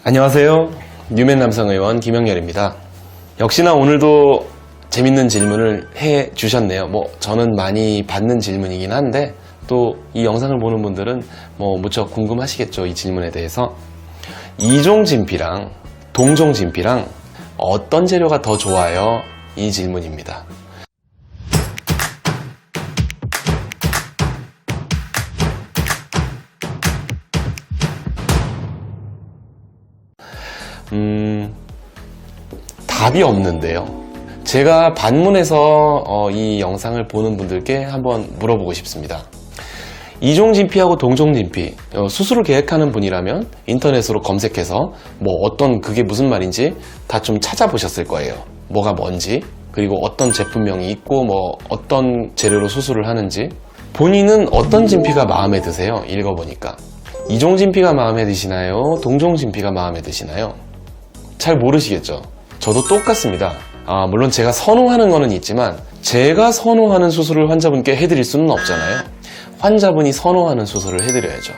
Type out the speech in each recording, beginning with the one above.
안녕하세요. 뉴맨 남성의원 김영렬입니다. 역시나 오늘도 재밌는 질문을 해 주셨네요. 저는 많이 받는 질문이긴 한데 또 이 영상을 보는 분들은 무척 궁금하시겠죠, 이 질문에 대해서. 이종 진피랑 동종 진피랑 어떤 재료가 더 좋아요? 이 질문입니다. 답이 없는데요. 제가 반문해서 이 영상을 보는 분들께 한번 물어보고 싶습니다. 이종 진피하고 동종 진피, 수술을 계획하는 분이라면 인터넷으로 검색해서 그게 무슨 말인지 다 좀 찾아보셨을 거예요. 뭐가 뭔지, 그리고 어떤 제품명이 있고 어떤 재료로 수술을 하는지. 본인은 어떤 진피가 마음에 드세요? 읽어보니까 이종 진피가 마음에 드시나요? 동종 진피가 마음에 드시나요? 잘 모르시겠죠? 저도 똑같습니다. 물론 제가 선호하는 거는 있지만 제가 선호하는 수술을 환자분께 해드릴 수는 없잖아요. 환자분이 선호하는 수술을 해드려야죠.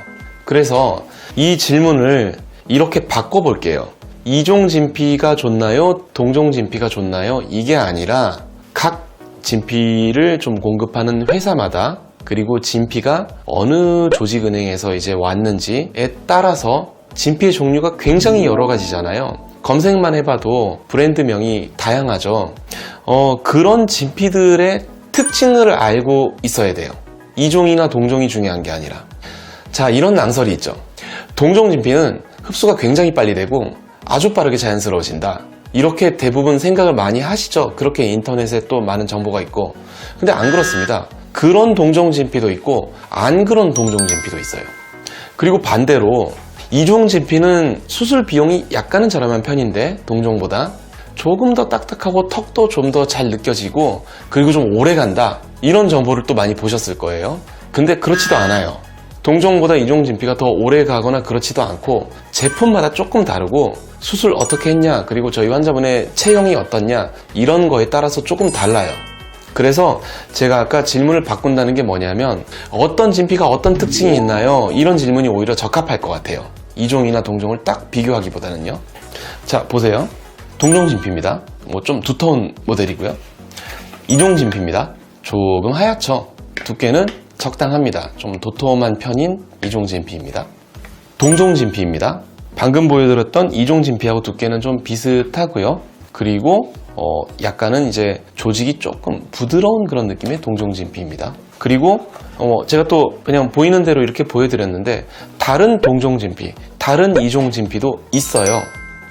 그래서 이 질문을 이렇게 바꿔볼게요. 이종 진피가 좋나요? 동종 진피가 좋나요? 이게 아니라 각 진피를 좀 공급하는 회사마다, 그리고 진피가 어느 조직은행에서 이제 왔는지에 따라서 진피의 종류가 굉장히 여러 가지잖아요. 검색만 해봐도 브랜드명이 다양하죠. 그런 진피들의 특징을 알고 있어야 돼요. 이종이나 동종이 중요한 게 아니라. 자, 이런 낭설이 있죠. 동종 진피는 흡수가 굉장히 빨리 되고 아주 빠르게 자연스러워진다. 이렇게 대부분 생각을 많이 하시죠. 그렇게 인터넷에 또 많은 정보가 있고. 근데 안 그렇습니다. 그런 동종 진피도 있고 안 그런 동종 진피도 있어요. 그리고 반대로 이종 진피는 수술 비용이 약간은 저렴한 편인데 동종보다 조금 더 딱딱하고 턱도 좀 더 잘 느껴지고 그리고 좀 오래 간다, 이런 정보를 또 많이 보셨을 거예요. 근데 그렇지도 않아요. 동종보다 이종 진피가 더 오래 가거나 그렇지도 않고 제품마다 조금 다르고 수술 어떻게 했냐, 그리고 저희 환자분의 체형이 어떻냐, 이런 거에 따라서 조금 달라요. 그래서 제가 아까 질문을 바꾼다는 게 뭐냐면 어떤 진피가 어떤 특징이 있나요? 이런 질문이 오히려 적합할 것 같아요. 이종이나 동종을 딱 비교하기보다는요. 자, 보세요. 동종 진피입니다. 좀 두터운 모델이고요. 이종 진피입니다. 조금 하얗죠. 두께는 적당합니다. 좀 도톰한 편인 이종 진피입니다. 동종 진피입니다. 방금 보여드렸던 이종 진피하고 두께는 좀 비슷하고요. 그리고 약간은 이제 조직이 조금 부드러운 그런 느낌의 동종 진피입니다. 그리고 제가 또 그냥 보이는 대로 이렇게 보여드렸는데 다른 동종 진피, 다른 이종 진피도 있어요.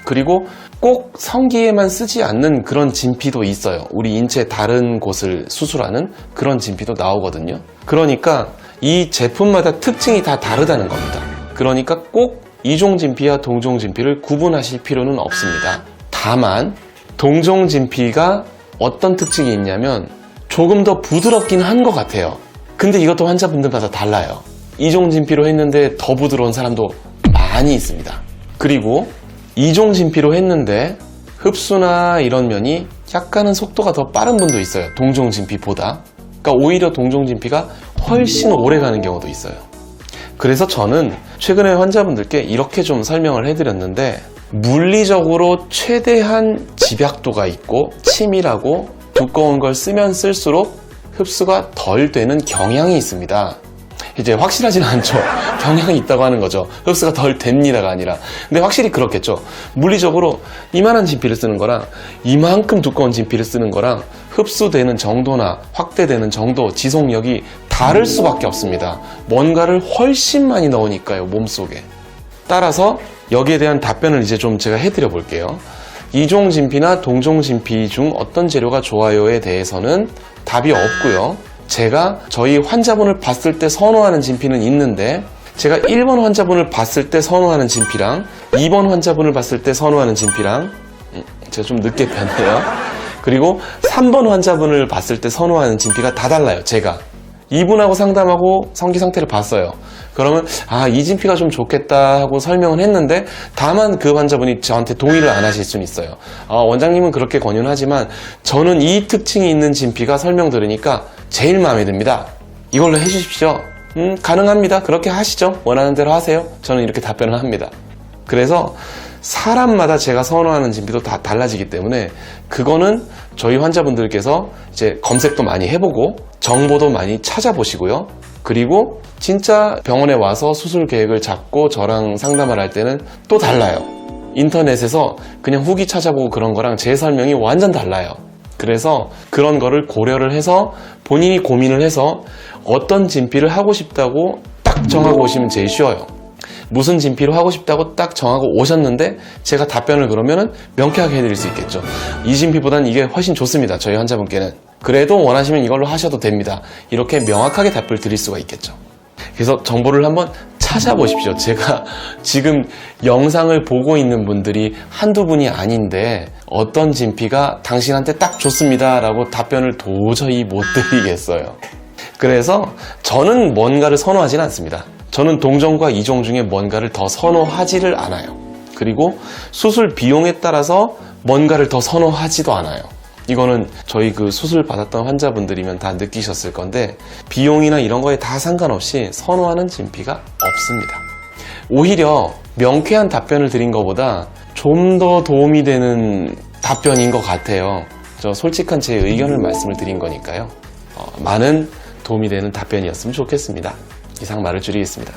그리고 꼭 성기에만 쓰지 않는 그런 진피도 있어요. 우리 인체 다른 곳을 수술하는 그런 진피도 나오거든요. 그러니까 이 제품마다 특징이 다 다르다는 겁니다. 그러니까 꼭 이종 진피와 동종 진피를 구분하실 필요는 없습니다. 다만 동종 진피가 어떤 특징이 있냐면 조금 더 부드럽긴 한 것 같아요. 근데 이것도 환자분들마다 달라요. 이종 진피로 했는데 더 부드러운 사람도 많이 있습니다. 그리고 이종 진피로 했는데 흡수나 이런 면이 약간은 속도가 더 빠른 분도 있어요. 동종 진피보다. 그러니까 오히려 동종 진피가 훨씬 오래 가는 경우도 있어요. 그래서 저는 최근에 환자분들께 이렇게 좀 설명을 해드렸는데, 물리적으로 최대한 집약도가 있고 치밀하고 두꺼운 걸 쓰면 쓸수록 흡수가 덜 되는 경향이 있습니다. 이제 확실하지는 않죠. 경향이 있다고 하는 거죠. 흡수가 덜 됩니다가 아니라. 근데 확실히 그렇겠죠. 물리적으로 이만한 진피를 쓰는 거랑 이만큼 두꺼운 진피를 쓰는 거랑 흡수되는 정도나 확대되는 정도, 지속력이 다를 수밖에 없습니다. 뭔가를 훨씬 많이 넣으니까요, 몸속에. 따라서 여기에 대한 답변을 이제 좀 제가 해드려 볼게요. 이종 진피나 동종 진피 중 어떤 재료가 좋아요에 대해서는 답이 없고요. 제가 저희 환자분을 봤을 때 선호하는 진피는 있는데, 제가 1번 환자분을 봤을 때 선호하는 진피랑 2번 환자분을 봤을 때 선호하는 진피랑 제가 좀 늦게 변해요. 그리고 3번 환자분을 봤을 때 선호하는 진피가 다 달라요. 제가 이분하고 상담하고 성기 상태를 봤어요. 그러면 이 진피가 좀 좋겠다 하고 설명을 했는데, 다만 그 환자분이 저한테 동의를 안 하실 수는 있어요. 원장님은 그렇게 권유는 하지만 저는 이 특징이 있는 진피가 설명 들으니까 제일 마음에 듭니다. 이걸로 해주십시오. 가능합니다. 그렇게 하시죠. 원하는 대로 하세요. 저는 이렇게 답변을 합니다. 그래서 사람마다 제가 선호하는 진피도 다 달라지기 때문에 그거는 저희 환자분들께서 이제 검색도 많이 해보고 정보도 많이 찾아보시고요. 그리고 진짜 병원에 와서 수술 계획을 잡고 저랑 상담을 할 때는 또 달라요. 인터넷에서 그냥 후기 찾아보고 그런 거랑 제 설명이 완전 달라요. 그래서 그런 거를 고려를 해서 본인이 고민을 해서 어떤 진피를 하고 싶다고 딱 정하고 오시면 제일 쉬워요. 무슨 진피로 하고 싶다고 딱 정하고 오셨는데 제가 답변을 그러면은 명쾌하게 해드릴 수 있겠죠. 이 진피보다는 이게 훨씬 좋습니다. 저희 환자분께는. 그래도 원하시면 이걸로 하셔도 됩니다. 이렇게 명확하게 답을 드릴 수가 있겠죠. 그래서 정보를 한번 찾아보십시오. 제가 지금 영상을 보고 있는 분들이 한두 분이 아닌데 어떤 진피가 당신한테 딱 좋습니다 라고 답변을 도저히 못 드리겠어요. 그래서 저는 뭔가를 선호하진 않습니다. 저는 동종과 이종 중에 뭔가를 더 선호하지를 않아요. 그리고 수술 비용에 따라서 뭔가를 더 선호하지도 않아요. 이거는 저희 그 수술 받았던 환자분들이면 다 느끼셨을 건데 비용이나 이런 거에 다 상관없이 선호하는 진피가 없습니다. 오히려 명쾌한 답변을 드린 것보다 좀 더 도움이 되는 답변인 것 같아요. 저 솔직한 제 의견을 말씀을 드린 거니까요. 많은 도움이 되는 답변이었으면 좋겠습니다. 이상 말을 줄이겠습니다.